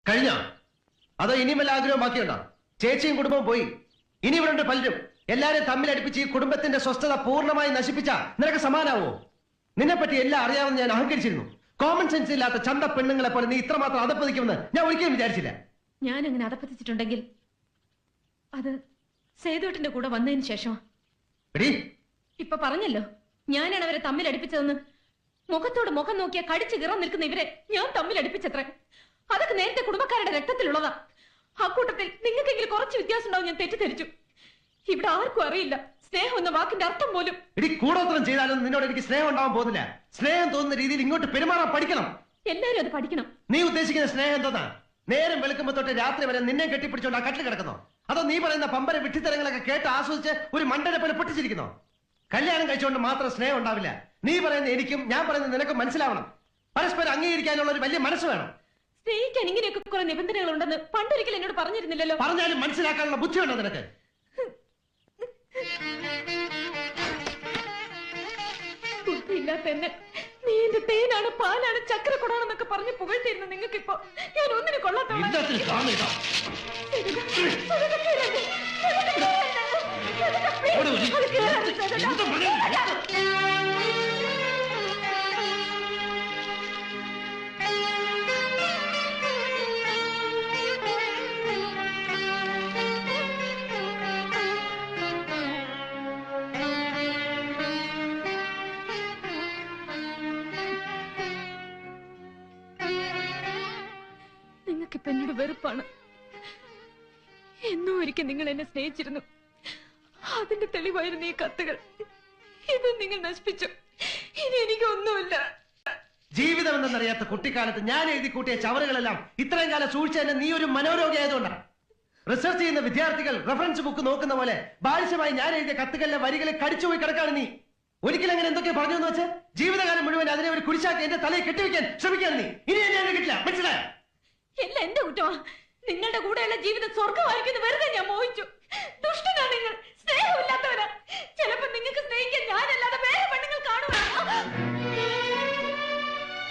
കഴിഞ്ഞോ? അതോ ഇനിയും വല്ല ആഗ്രഹം ബാക്കിയുണ്ടോ? ചേച്ചിയും കുടുംബവും പോയി, ഇനി ഇവിടെ ഉണ്ട് പലരും. എല്ലാരെയും തമ്മിലടിപ്പിച്ച് ഈ കുടുംബത്തിന്റെ സ്വസ്ഥത പൂർണ്ണമായി നശിപ്പിച്ച നിനക്ക് സമാനാവോ? നിന്നെപ്പറ്റി എല്ലാം അറിയാമെന്ന് ഞാൻ അഹങ്കരിച്ചിരുന്നു. കോമൺ സെൻസ് ഇല്ലാത്ത ചന്ത പെണ്ണുങ്ങളെ പോലെ നീ ഇത്രമാത്രം അതപ്പതിക്കുമെന്ന് ഞാൻ ഒരിക്കലും വിചാരിച്ചില്ല. ഞാൻ അങ്ങനെ അതപ്പതിച്ചിട്ടുണ്ടെങ്കിൽ അത് സേതുവേട്ടന്റെ കൂടെ വന്നതിന് ശേഷം. ഇപ്പൊ പറഞ്ഞല്ലോ, ഞാനാണ് അവരെ തമ്മിലടിപ്പിച്ചതെന്ന്. മുഖത്തോട് മുഖം നോക്കിയാൽ കടിച്ചു കീറാൻ നിൽക്കുന്ന ഇവരെ ഞാൻ തമ്മിലടിപ്പിച്ചത്ര. അതൊക്കെ നേരത്തെ കുടുംബക്കാരുടെ രക്തത്തിലുള്ളതാ. ആ കൂട്ടത്തിൽ നിങ്ങൾക്കെങ്കിലും കുറച്ച് വ്യത്യാസം ഉണ്ടാവും ഞാൻ തെറ്റിദ്ധരിച്ചു. ഇവിടെ ആർക്കും അറിയില്ല സ്നേഹം എന്ന വാക്കിന്റെ അർത്ഥം പോലും. കൂടോത്രം ചെയ്താലും നിന്നോട് എനിക്ക് സ്നേഹം ഉണ്ടാവാൻ പോകുന്നില്ല. സ്നേഹം തോന്നുന്ന രീതിയിൽ ഇങ്ങോട്ട് പെരുമാറാൻ പഠിക്കണം. എല്ലാരും അത് പഠിക്കണം. നീ ഉദ്ദേശിക്കുന്ന സ്നേഹം എന്തോന്നാ? നേരം വെളുക്കുമ്പോ തൊട്ട് രാത്രി വരെ നിന്നെ കെട്ടിപ്പിടിച്ചോണ്ട് ആ കട്ടിൽ കിടക്കുന്നോ? അതോ നീ പറയുന്ന പമ്പര വിട്ടിത്തരങ്ങളൊക്കെ കേട്ട് ആസ്വദിച്ച് ഒരു മണ്ടനെ പോലെ പൊട്ടിച്ചിരിക്കുന്നോ? കല്യാണം കഴിച്ചുകൊണ്ട് മാത്രം സ്നേഹം ഉണ്ടാവില്ല. നീ പറയുന്ന എനിക്കും ഞാൻ പറയുന്ന നിനക്കും മനസ്സിലാവണം. പരസ്പരം അംഗീകരിക്കാനുള്ള ഒരു വലിയ മനസ്സ് വേണം. സ്നേഹിക്കാൻ ഇങ്ങനെയൊക്കെ കുറെ നിബന്ധനകൾ ഉണ്ടെന്ന് പണ്ടൊരിക്കലും എന്നോട് പറഞ്ഞിരുന്നില്ലല്ലോ. പറഞ്ഞാലും മനസ്സിലാക്കാനുള്ള ബുദ്ധിയുണ്ടോ നിനക്ക്? ബുദ്ധിയില്ലാത്ത എന്നെ നീ എന്റെ തേനാണ്, പാലാണ്, ചക്രക്കുടാണെന്നൊക്കെ പറഞ്ഞ് പുകഴ്ത്തിരുന്ന നിങ്ങൾക്ക് ഇപ്പൊ ഞാൻ ഒന്നിനും കൊള്ളാത്ത. നിങ്ങൾക്കിപ്പൊ എന്നോട് വെറുപ്പാണ്. എന്നോ ഒരിക്കൽ നിങ്ങൾ എന്നെ സ്നേഹിച്ചിരുന്നു. അതിന്റെ തെളിവായിരുന്നു ഈ കത്തുകൾ. ഇത് നിങ്ങൾ നശിപ്പിച്ചു. ഇനി എനിക്കൊന്നുമില്ല. ജീവിതം എന്തെന്നറിയാത്ത കുട്ടിക്കാലത്ത് ഞാൻ എഴുതി കൂട്ടിയ ചവറുകളെല്ലാം ഇത്രയും കാലം സൂക്ഷിച്ചതിന് നീ ഒരു മനോരോഗി ആയതുകൊണ്ടാണ്. റിസർച്ച് ചെയ്യുന്ന വിദ്യാർത്ഥികൾ റെഫറൻസ് ബുക്ക് നോക്കുന്ന പോലെ ബാലിശമായി ഞാൻ എഴുതിയ കത്തുകളിലെ വരികളെ കടിച്ചുപോയി കിടക്കാണ് നീ. ഒരിക്കലും അങ്ങനെ എന്തൊക്കെ പറഞ്ഞു എന്ന് വെച്ച് ജീവിതകാലം മുഴുവൻ അതിനെ ഒരു കുരിശാക്കി എന്റെ തലയിൽ കെട്ടിവെക്കാൻ ശ്രമിക്കാൻ നീ. ഇനി എന്നെ കിട്ടില്ല, മനസ്സിലായോ? എല്ലാം എന്റെ കുറ്റമാ. നിങ്ങളുടെ കൂടെയുള്ള ജീവിതം സ്വർഗമായിരിക്കും വെറുതെ ഞാൻ മോഹിച്ചു. ദുഷ്ടനാ നിങ്ങൾ, സ്നേഹമില്ലാത്തവരാ. ചിലപ്പോ നിങ്ങൾക്ക് സ്നേഹിക്കാൻ ഞാനല്ലാതെ വേറെ പെണ്ണുങ്ങൾ കാണുക.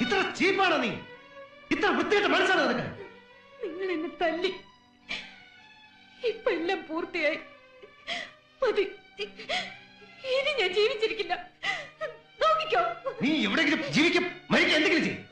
ഇത്ര ചീപ്പാണോ നീ? ഇത്ര വൃത്തിയായിട്ട് മനസ്സാണ് നിനക്ക്? നിങ്ങൾ എന്നെ തല്ലി. ഇപ്പൊ എല്ലാം പൂർത്തിയായി. മതി, ഇനി ഞാൻ ജീവിച്ചിരിക്കില്ല. നോക്കിക്കോ. നീ എവിടെയെങ്കിലും ജീവിക്കും, മരിക്കും, എന്തെങ്കിലും ചെയ്യും.